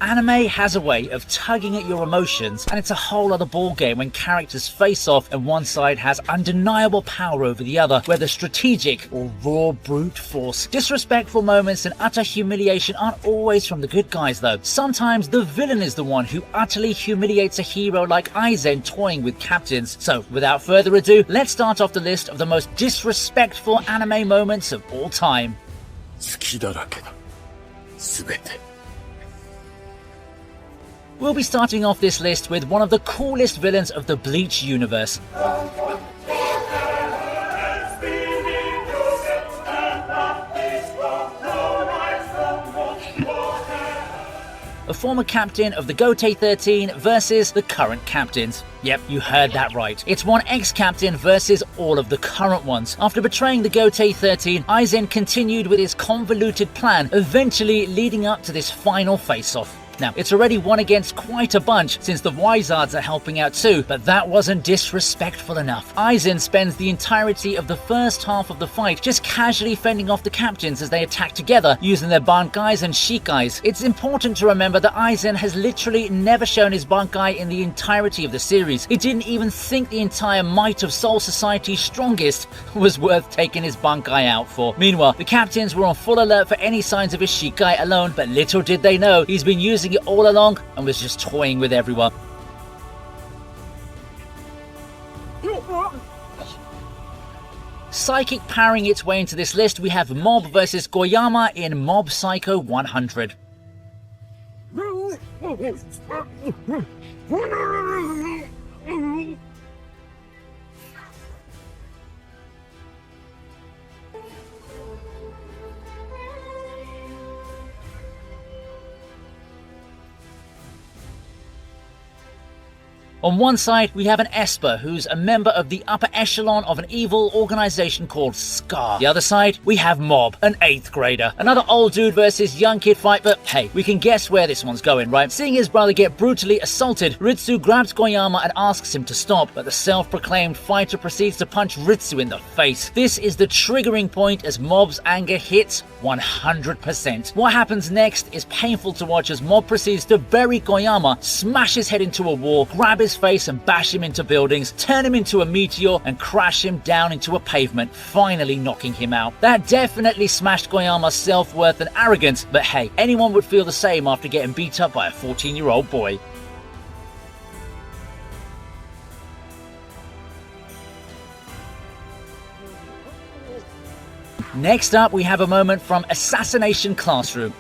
Anime has a way of tugging at your emotions, and it's a whole other ballgame when characters face off and one side has undeniable power over the other, whether strategic or raw brute force. Disrespectful moments and utter humiliation aren't always from the good guys though. Sometimes the villain is the one who utterly humiliates a hero like Aizen toying with captains. So without further ado, let's start off the list of the most disrespectful anime moments of all time. We'll be starting off this list with one of the coolest villains of the Bleach universe. A former captain of the Gotei 13 versus the current captains. Yep, you heard that right. It's one ex-captain versus all of the current ones. After betraying the Gotei 13, Aizen continued with his convoluted plan, eventually leading up to this final face-off. Now, it's already won against quite a bunch since the Wizards are helping out too, but that wasn't disrespectful enough. Aizen spends the entirety of the first half of the fight just casually fending off the captains as they attack together using their Bankais and Shikais. It's important to remember that Aizen has literally never shown his Bankai in the entirety of the series. He didn't even think the entire might of Soul Society's strongest was worth taking his Bankai out for. Meanwhile, the captains were on full alert for any signs of his Shikai alone, but little did they know he's been using it all along and was just toying with everyone. Psychic powering its way into this list, we have Mob versus Goyama in Mob Psycho 100. On one side, we have an Esper who's a member of the upper echelon of an evil organization called Scar. The other side, we have Mob, an 8th grader. Another old dude versus young kid fight, but hey, we can guess where this one's going, right? Seeing his brother get brutally assaulted, Ritsu grabs Goyama and asks him to stop, but the self-proclaimed fighter proceeds to punch Ritsu in the face. This is the triggering point as Mob's anger hits 100%. What happens next is painful to watch as Mob proceeds to bury Goyama, smash his head into a wall, grab his face and bash him into buildings, turn him into a meteor and crash him down into a pavement, finally knocking him out. That definitely smashed Goyama's self-worth and arrogance, but hey, anyone would feel the same after getting beat up by a 14-year-old boy. Next up, we have a moment from Assassination Classroom.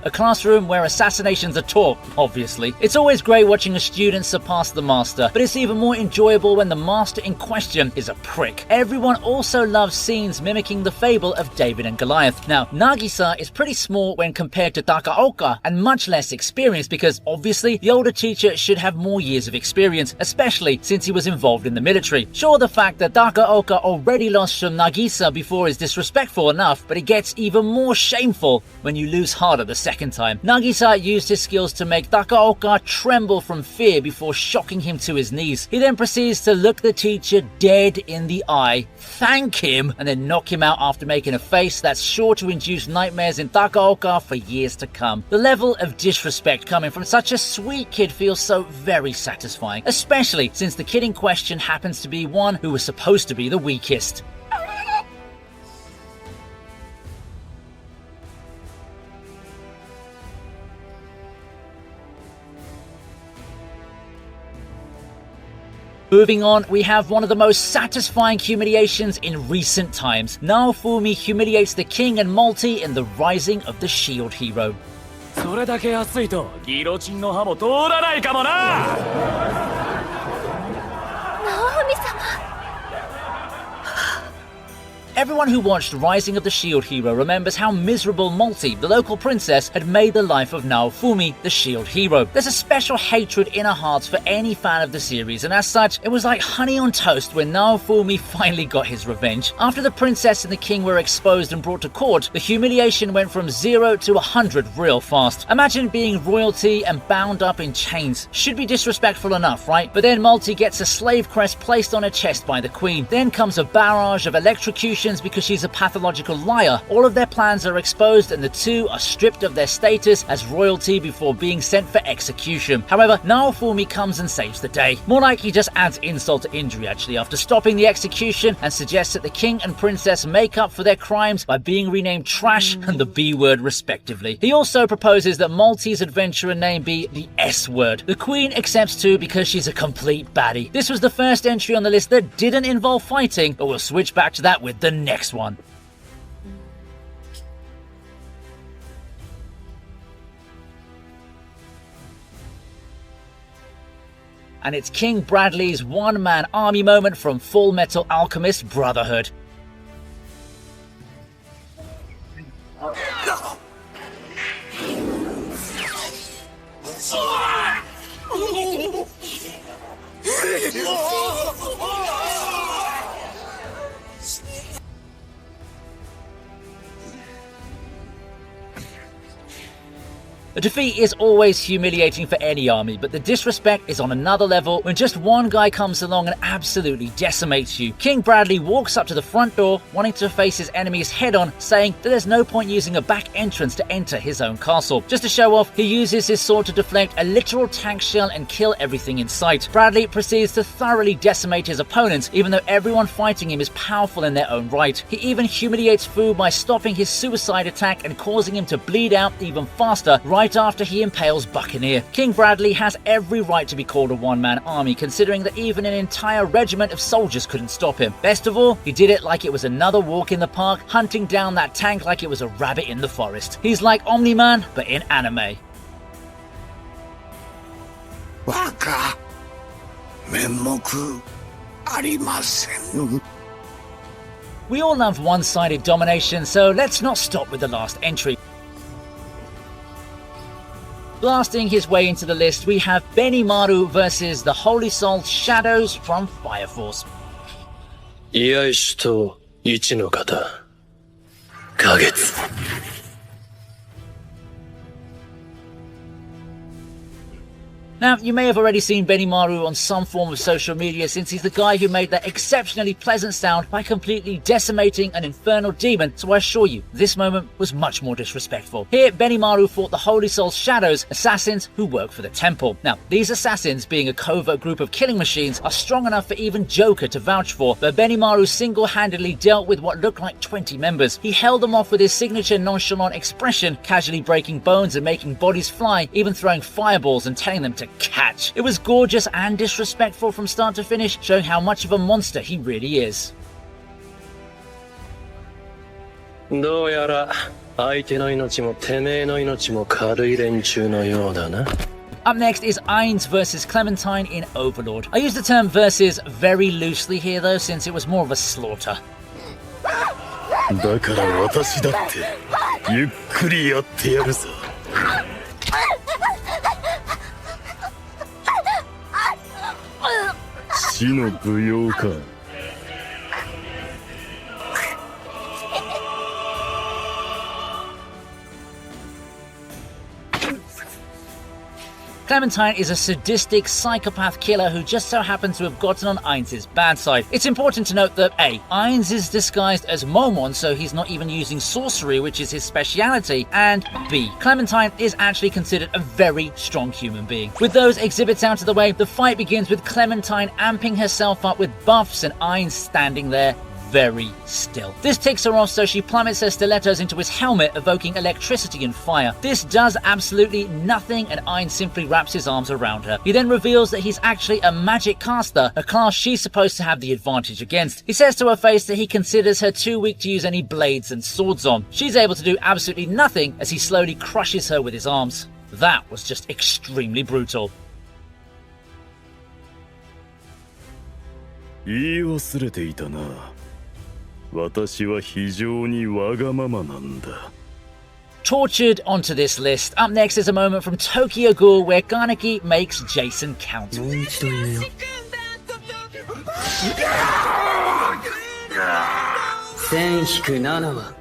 A classroom where assassinations are taught, obviously. It's always great watching a student surpass the master, but it's even more enjoyable when the master in question is a prick. Everyone also loves scenes mimicking the fable of David and Goliath. Now, Nagisa is pretty small when compared to Takaoka, and much less experienced because, obviously, the older teacher should have more years of experience, especially since he was involved in the military. Sure, the fact that Takaoka already lost from Nagisa before is disrespectful enough, but it gets even more shameful when you lose harder the second time. Nagisa used his skills to make Takaoka tremble from fear before shocking him to his knees. He then proceeds to look the teacher dead in the eye, thank him, and then knock him out after making a face that's sure to induce nightmares in Takaoka for years to come. The level of disrespect coming from such a sweet kid feels so very satisfying, especially since the kid in question happens to be one who was supposed to be the weakest. Moving on, we have one of the most satisfying humiliations in recent times. Naofumi humiliates the king and Multi in the Rising of the Shield Hero. Everyone who watched Rising of the Shield Hero remembers how miserable Multi, the local princess, had made the life of Naofumi, the Shield Hero. There's a special hatred in our hearts for any fan of the series, and as such, it was like honey on toast when Naofumi finally got his revenge. After the princess and the king were exposed and brought to court, the humiliation went from 0 to 100 real fast. Imagine being royalty and bound up in chains. Should be disrespectful enough, right? But then Multi gets a slave crest placed on her chest by the queen. Then comes a barrage of electrocutions because she's a pathological liar. All of their plans are exposed and the two are stripped of their status as royalty before being sent for execution. However, Naofumi comes and saves the day. More like he just adds insult to injury actually after stopping the execution, and suggests that the king and princess make up for their crimes by being renamed Trash and the B word respectively. He also proposes that Multi's adventurer name be the S word. The queen accepts too because she's a complete baddie. This was the first entry on the list that didn't involve fighting, but we'll switch back to that with the next one. And it's King Bradley's one-man army moment from Full Metal Alchemist Brotherhood. A defeat is always humiliating for any army, but the disrespect is on another level when just one guy comes along and absolutely decimates you. King Bradley walks up to the front door, wanting to face his enemies head-on, saying that there's no point using a back entrance to enter his own castle. Just to show off, he uses his sword to deflect a literal tank shell and kill everything in sight. Bradley proceeds to thoroughly decimate his opponents, even though everyone fighting him is powerful in their own right. He even humiliates Fu by stopping his suicide attack and causing him to bleed out even faster right after he impales Buccaneer. King Bradley has every right to be called a one-man army, considering that even an entire regiment of soldiers couldn't stop him. Best of all, he did it like it was another walk in the park, hunting down that tank like it was a rabbit in the forest. He's like Omni-Man, but in anime. Waka. Menmoku. Arimasen. We all love one-sided domination, so let's not stop with the last entry. Blasting his way into the list, we have Benimaru versus the Holy Soul Shadows from Fire Force. 居合主と一の方花月 Now, you may have already seen Benimaru on some form of social media, since he's the guy who made that exceptionally pleasant sound by completely decimating an infernal demon, so I assure you, this moment was much more disrespectful. Here, Benimaru fought the Holy Soul Shadows, assassins who work for the temple. Now, these assassins, being a covert group of killing machines, are strong enough for even Joker to vouch for, but Benimaru single-handedly dealt with what looked like 20 members. He held them off with his signature nonchalant expression, casually breaking bones and making bodies fly, even throwing fireballs and telling them to catch. It was gorgeous and disrespectful from start to finish, showing how much of a monster he really is. どうやら相手の命もてめえの命も軽い連中のようだな Up next is Ainz versus Clementine in Overlord. I use the term versus very loosely here though, since it was more of a slaughter. だから私だってゆっくりやってやるさ 死の舞踊か Clementine is a sadistic psychopath killer who just so happens to have gotten on Ainz's bad side. It's important to note that A. Ainz is disguised as Momon, so he's not even using sorcery, which is his speciality, and B. Clementine is actually considered a very strong human being. With those exhibits out of the way, the fight begins with Clementine amping herself up with buffs and Ainz standing there very still. This ticks her off, so she plummets her stilettos into his helmet, evoking electricity and fire. This does absolutely nothing, and Ainz simply wraps his arms around her. He then reveals that he's actually a magic caster, a class she's supposed to have the advantage against. He says to her face that he considers her too weak to use any blades and swords on. She's able to do absolutely nothing as he slowly crushes her with his arms. That was just extremely brutal. 言い忘れていたな私は非常にわがままなんだ。 Tortured onto this list. Up next is a moment from Tokyo Ghoul where Garnaki makes Jason count. もう一度言うよ。10-7は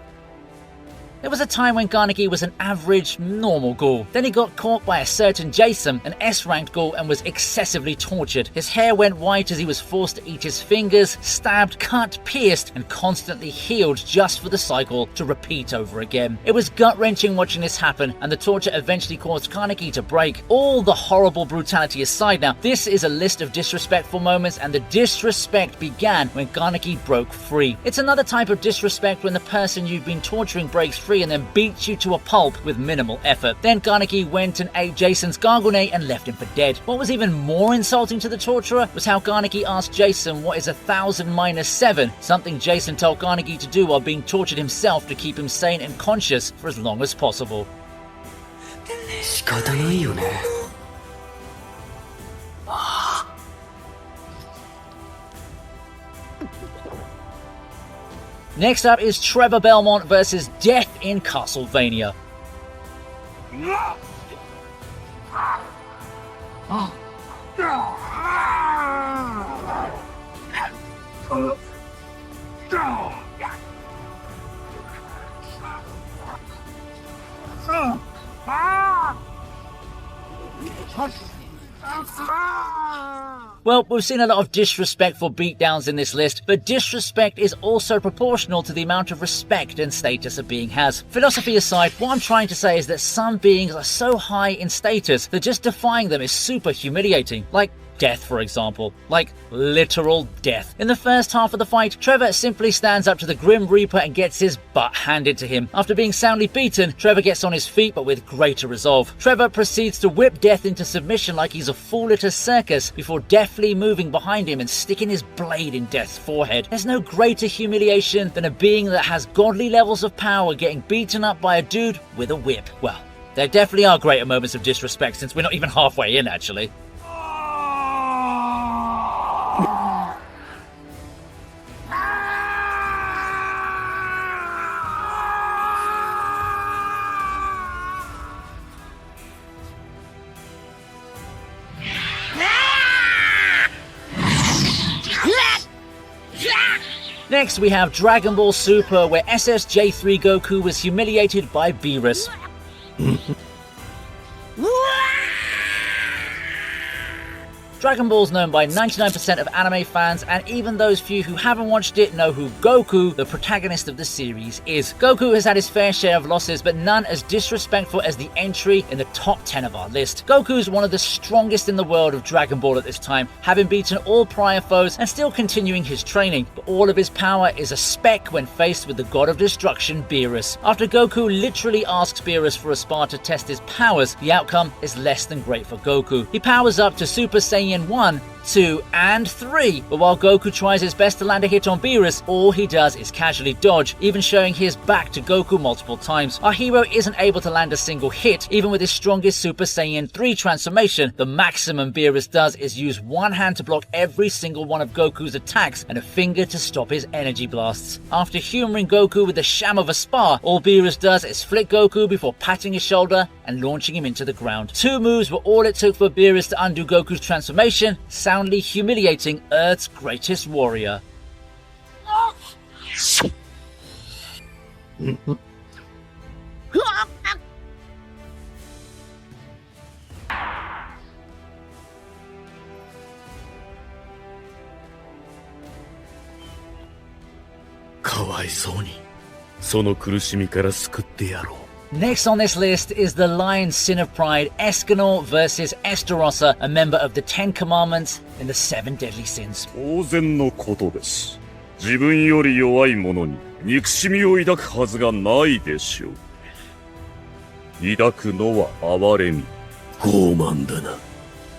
There was a time when Garnaki was an average, normal ghoul. Then he got caught by a certain Jason, an S-ranked ghoul, and was excessively tortured. His hair went white as he was forced to eat his fingers, stabbed, cut, pierced, and constantly healed just for the cycle to repeat over again. It was gut-wrenching watching this happen, and the torture eventually caused Garnaki to break. All the horrible brutality aside now, this is a list of disrespectful moments, and the disrespect began when Garnaki broke free. It's another type of disrespect when the person you've been torturing breaks free and then beats you to a pulp with minimal effort. Then Garnaki went and ate Jason's gargone and left him for dead. What was even more insulting to the torturer was how Garnaki asked Jason what is 1,000 minus 7, something Jason told Garnaki to do while being tortured himself to keep him sane and conscious for as long as possible. 仕方ないよね。Next up is Trevor Belmont versus Death in Castlevania. Well, we've seen a lot of disrespectful beatdowns in this list, but disrespect is also proportional to the amount of respect and status a being has. Philosophy aside, what I'm trying to say is that some beings are so high in status that just defying them is super humiliating. Like death, for example. Like literal death. In the first half of the fight, Trevor simply stands up to the Grim Reaper and gets his butt handed to him. After being soundly beaten, Trevor gets on his feet but with greater resolve. Trevor proceeds to whip Death into submission like he's a fool at a circus before deftly moving behind him and sticking his blade in Death's forehead. There's no greater humiliation than a being that has godly levels of power getting beaten up by a dude with a whip. Well, there definitely are greater moments of disrespect since we're not even halfway in, actually. Next we have Dragon Ball Super, where SSJ3 Goku was humiliated by Beerus. Dragon Ball is known by 99% of anime fans, and even those few who haven't watched it know who Goku, the protagonist of the series, is. Goku has had his fair share of losses, but none as disrespectful as the entry in the top 10 of our list. Goku is one of the strongest in the world of Dragon Ball at this time, having beaten all prior foes and still continuing his training, but all of his power is a speck when faced with the god of destruction, Beerus. After Goku literally asks Beerus for a spar to test his powers, the outcome is less than great for Goku. He powers up to Super Saiyan 1, 2, and 3, but while Goku tries his best to land a hit on Beerus, all he does is casually dodge, even showing his back to Goku multiple times. Our hero isn't able to land a single hit, even with his strongest Super Saiyan 3 transformation. The maximum Beerus does is use one hand to block every single one of Goku's attacks and a finger to stop his energy blasts. After humoring Goku with the sham of a spar, all Beerus does is flick Goku before patting his shoulder and launching him into the ground. 2 moves were all it took for Beerus to undo Goku's transformation, soundly humiliating Earth's greatest warrior. Next on this list is the Lion's Sin of Pride, Escanor versus Estarossa, a member of the 10 Commandments in the 7 Deadly Sins. 当然のことです。自分より弱い者に憎しみを抱くはずがないでしょう。抱くのは哀れみ。傲慢だな。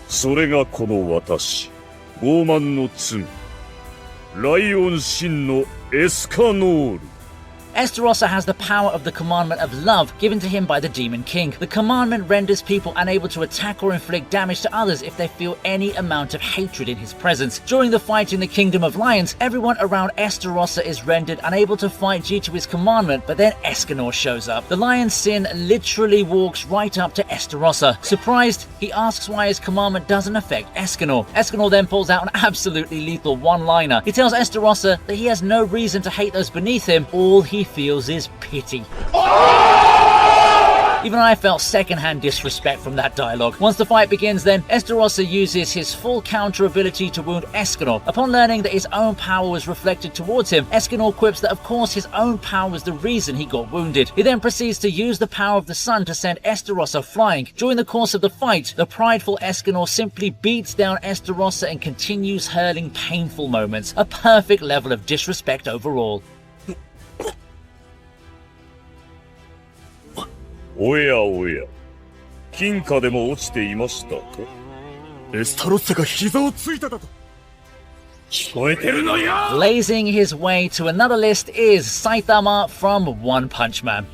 それがこの私、傲慢の罪。ライオン神のエスカノール。Estarossa has the power of the commandment of love given to him by the Demon King. The commandment renders people unable to attack or inflict damage to others if they feel any amount of hatred in his presence. During the fight in the Kingdom of Lions, everyone around Estarossa is rendered unable to fight due to his commandment, but then Escanor shows up. The Lion Sin literally walks right up to Estarossa. Surprised, he asks why his commandment doesn't affect Escanor. Escanor then pulls out an absolutely lethal one-liner. He tells Estarossa that he has no reason to hate those beneath him, all he feels is pity. Even I felt secondhand disrespect from that dialogue. Once the fight begins then, Estarossa uses his full counter ability to wound Escanor. Upon learning that his own power was reflected towards him, Escanor quips that of course his own power was the reason he got wounded. He then proceeds to use the power of the sun to send Estarossa flying. During the course of the fight, the prideful Escanor simply beats down Estarossa and continues hurling painful moments. A perfect level of disrespect overall. おやおや、金貨でも落ちていましたか。エスタロッサが膝をついただと。聞こえてるのよ。 Blazing his way to another list is Saitama from One Punch Man.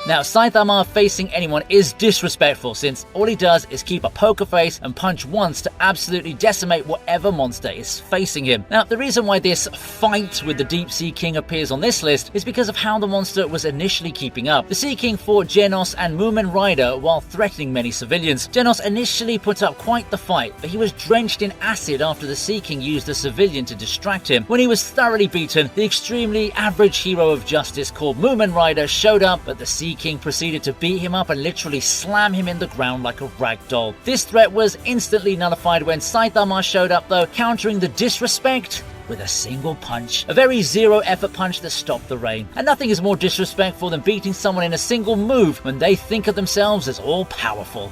Now, Saitama facing anyone is disrespectful since all he does is keep a poker face and punch once to absolutely decimate whatever monster is facing him. Now, the reason why this fight with the Deep Sea King appears on this list is because of how the monster was initially keeping up. The Sea King fought Genos and Moomin Rider while threatening many civilians. Genos initially put up quite the fight, but he was drenched in acid after the Sea King used a civilian to distract him. When he was thoroughly beaten, the extremely average hero of justice called Moomin Rider showed up, but the Sea King proceeded to beat him up and literally slam him in the ground like a rag doll. This threat was instantly nullified when Saitama showed up though, countering the disrespect with a single punch. A very zero effort punch that stopped the rain. And nothing is more disrespectful than beating someone in a single move when they think of themselves as all powerful.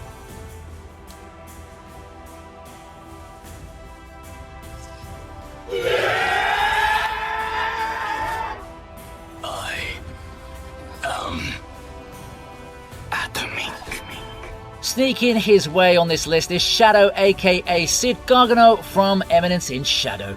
Sneaking his way on this list is Shadow aka Sid Gargano from Eminence in Shadow.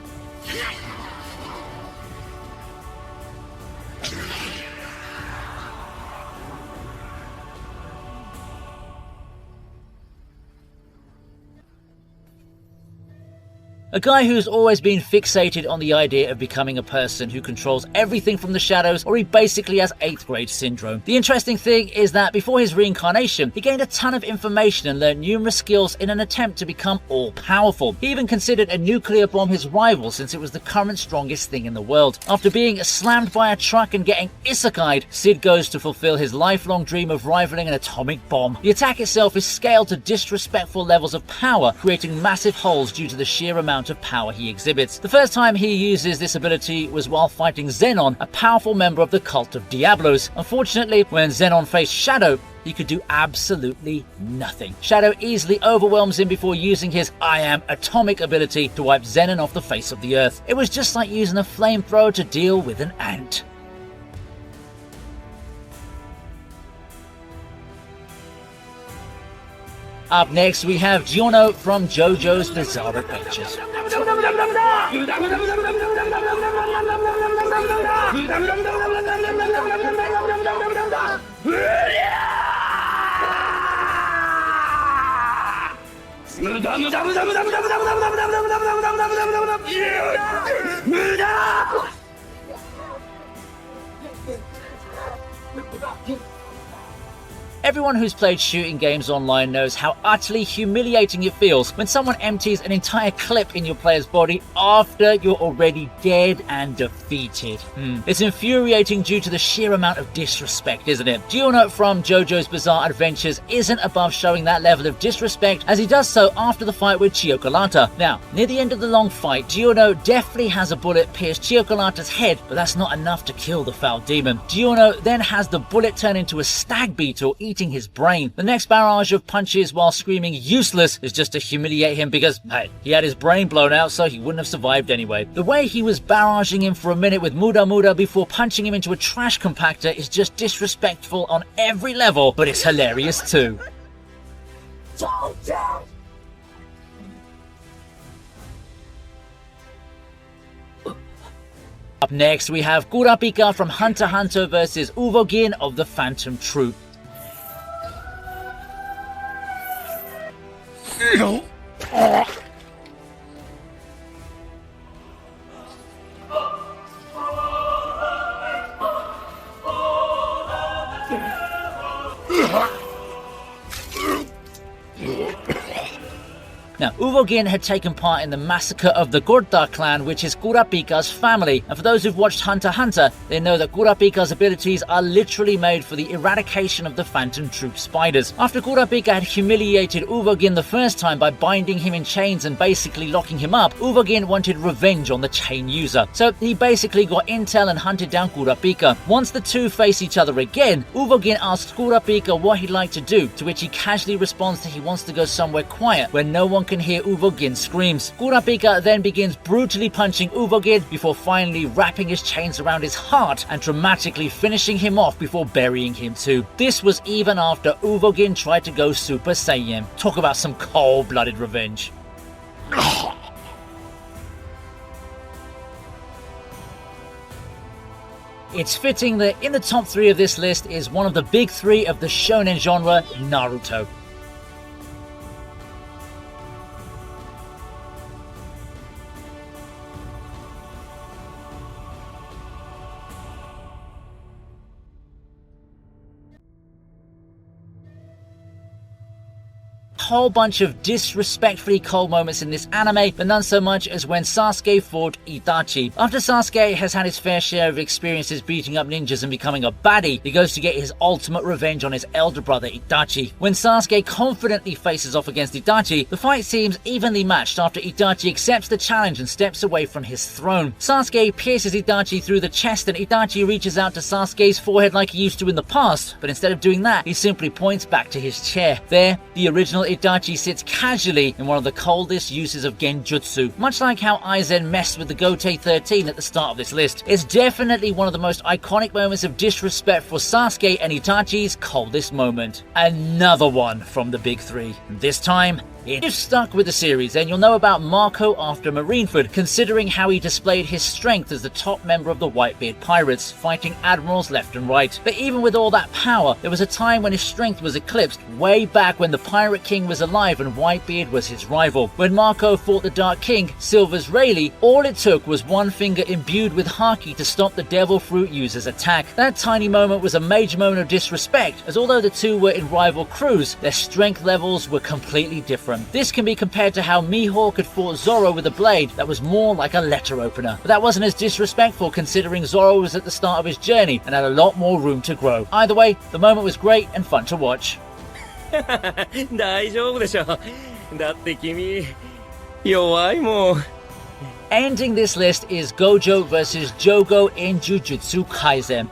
A guy who's always been fixated on the idea of becoming a person who controls everything from the shadows, or he basically has 8th grade syndrome. The interesting thing is that before his reincarnation, he gained a ton of information and learned numerous skills in an attempt to become all-powerful. He even considered a nuclear bomb his rival since it was the current strongest thing in the world. After being slammed by a truck and getting isekai'd, Sid goes to fulfill his lifelong dream of rivaling an atomic bomb. The attack itself is scaled to disrespectful levels of power, creating massive holes due to the sheer amount of power he exhibits. The first time he uses this ability was while fighting Zenon, a powerful member of the cult of Diablos. Unfortunately, when Zenon faced Shadow, he could do absolutely nothing. Shadow easily overwhelms him before using his I am atomic ability to wipe Zenon off the face of the earth. It was just like using a flamethrower to deal with an ant. Up next, we have Giorno from JoJo's Bizarre Adventures. Everyone who's played shooting games online knows how utterly humiliating it feels when someone empties an entire clip in your player's body after you're already dead and defeated. It's infuriating due to the sheer amount of disrespect, isn't it? Giorno from JoJo's Bizarre Adventures isn't above showing that level of disrespect, as he does so after the fight with Chiocolata. Now, near the end of the long fight, Giorno definitely has a bullet pierce Chiocolata's head, but that's not enough to kill the foul demon. Giorno then has the bullet turn into a stag beetle, eating his brain. The next barrage of punches while screaming useless is just to humiliate him because, hey, he had his brain blown out so he wouldn't have survived anyway. The way he was barraging him for a minute with Muda Muda before punching him into a trash compactor is just disrespectful on every level, but it's hilarious too. Up next, we have Kurapika from Hunter x Hunter versus Uvogin of the Phantom Troop. Now, Uvogin had taken part in the massacre of the Gorta clan, which is Kurapika's family. And for those who've watched Hunter x Hunter, they know that Kurapika's abilities are literally made for the eradication of the Phantom Troop spiders. After Kurapika had humiliated Uvogin the first time by binding him in chains and basically locking him up, Uvogin wanted revenge on the chain user. So he basically got intel and hunted down Kurapika. Once the two face each other again, Uvogin asks Kurapika what he'd like to do, to which he casually responds that he wants to go somewhere quiet where no one can hear Uvogin screams. Kurapika then begins brutally punching Uvogin before finally wrapping his chains around his heart and dramatically finishing him off before burying him too. This was even after Uvogin tried to go Super Saiyan. Talk about some cold-blooded revenge. It's fitting that in the top 3 of this list is one of the big 3 of the shonen genre, Naruto. Whole bunch of disrespectfully cold moments in this anime, but none so much as when Sasuke fought Itachi. After Sasuke has had his fair share of experiences beating up ninjas and becoming a baddie, he goes to get his ultimate revenge on his elder brother Itachi. When Sasuke confidently faces off against Itachi, the fight seems evenly matched after Itachi accepts the challenge and steps away from his throne. Sasuke pierces Itachi through the chest and Itachi reaches out to Sasuke's forehead like he used to in the past, but instead of doing that, he simply points back to his chair. There, the original Itachi sits casually in one of the coldest uses of genjutsu, much like how Aizen messed with the Gote 13 at the start of this list. It's definitely one of the most iconic moments of disrespect for Sasuke and Itachi's coldest moment. Another one from the big 3. This time, if you've stuck with the series, then you'll know about Marco after Marineford, considering how he displayed his strength as the top member of the Whitebeard Pirates, fighting admirals left and right. But even with all that power, there was a time when his strength was eclipsed, way back when the Pirate King was alive and Whitebeard was his rival. When Marco fought the Dark King, Silver's Rayleigh, all it took was one finger imbued with Haki to stop the Devil Fruit user's attack. That tiny moment was a major moment of disrespect, as although the two were in rival crews, their strength levels were completely different. This can be compared to how Mihawk had fought Zoro with a blade that was more like a letter opener. But that wasn't as disrespectful considering Zoro was at the start of his journey and had a lot more room to grow. Either way, the moment was great and fun to watch. 大丈夫でしょ。だって君、弱いもん。 Ending this list is Gojo vs Jogo in Jujutsu Kaisen.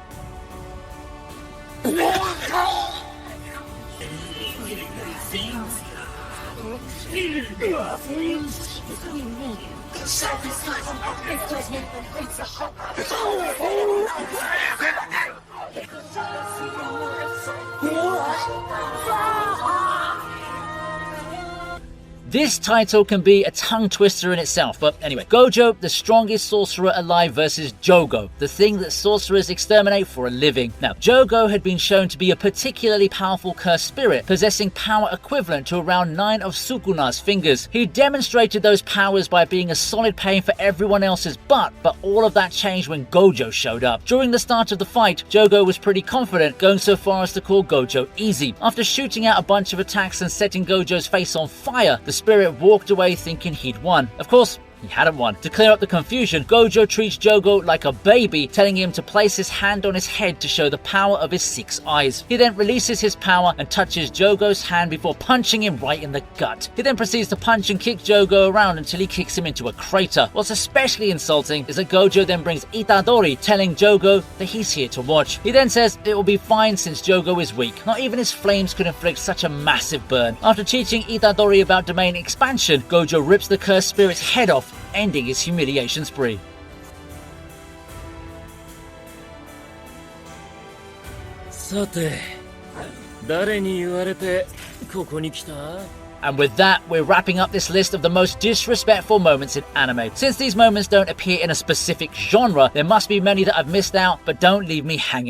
This title can be a tongue twister in itself, but anyway. Gojo, the strongest sorcerer alive versus Jogo, the thing that sorcerers exterminate for a living. Now, Jogo had been shown to be a particularly powerful cursed spirit, possessing power equivalent to around 9 of Sukuna's fingers. He demonstrated those powers by being a solid pain for everyone else's butt, but all of that changed when Gojo showed up. During the start of the fight, Jogo was pretty confident, going so far as to call Gojo easy. After shooting out a bunch of attacks and setting Gojo's face on fire, the spirit walked away thinking he'd won. Of course, he hadn't won. To clear up the confusion, Gojo treats Jogo like a baby, telling him to place his hand on his head to show the power of his 6 eyes. He then releases his power and touches Jogo's hand before punching him right in the gut. He then proceeds to punch and kick Jogo around until he kicks him into a crater. What's especially insulting is that Gojo then brings Itadori, telling Jogo that he's here to watch. He then says it will be fine since Jogo is weak. Not even his flames could inflict such a massive burn. After teaching Itadori about domain expansion, Gojo rips the cursed spirit's head off, ending his humiliation spree. さて、誰に言われてここに来た And with that, we're wrapping up this list of the most disrespectful moments in anime. Since these moments don't appear in a specific genre, there must be many that I've missed out, but don't leave me hanging.